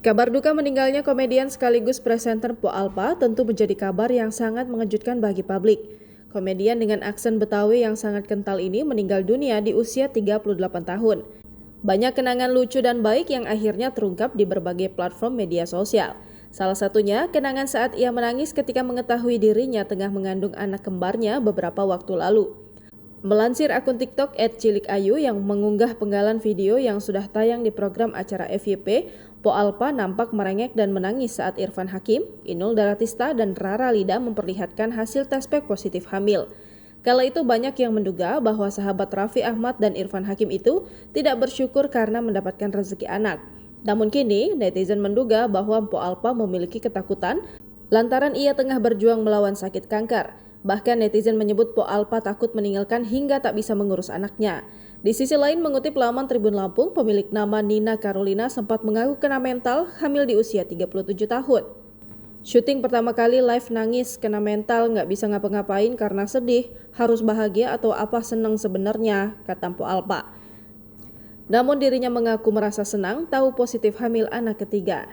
Kabar duka meninggalnya komedian sekaligus presenter Po Alpa tentu menjadi kabar yang sangat mengejutkan bagi publik. Komedian dengan aksen Betawi yang sangat kental ini meninggal dunia di usia 38 tahun. Banyak kenangan lucu dan baik yang akhirnya terungkap di berbagai platform media sosial. Salah satunya kenangan saat ia menangis ketika mengetahui dirinya tengah mengandung anak kembarnya beberapa waktu lalu. Melansir akun TikTok @cilikayu yang mengunggah penggalan video yang sudah tayang di program acara FYP, Po Alpa nampak merengek dan menangis saat Irfan Hakim, Inul Daratista, dan Rara Lida memperlihatkan hasil tes pack positif hamil. Kala itu banyak yang menduga bahwa sahabat Raffi Ahmad dan Irfan Hakim itu tidak bersyukur karena mendapatkan rezeki anak. Namun kini, netizen menduga bahwa Po Alpa memiliki ketakutan lantaran ia tengah berjuang melawan sakit kanker. Bahkan netizen menyebut Po Alpa takut meninggalkan hingga tak bisa mengurus anaknya. Di sisi lain, mengutip laman Tribun Lampung, pemilik nama Nina Carolina sempat mengaku kena mental hamil di usia 37 tahun. Syuting pertama kali live nangis, kena mental, nggak bisa ngapa-ngapain karena sedih, harus bahagia atau apa senang sebenarnya, kata Po Alpa. Namun dirinya mengaku merasa senang tahu positif hamil anak ketiga.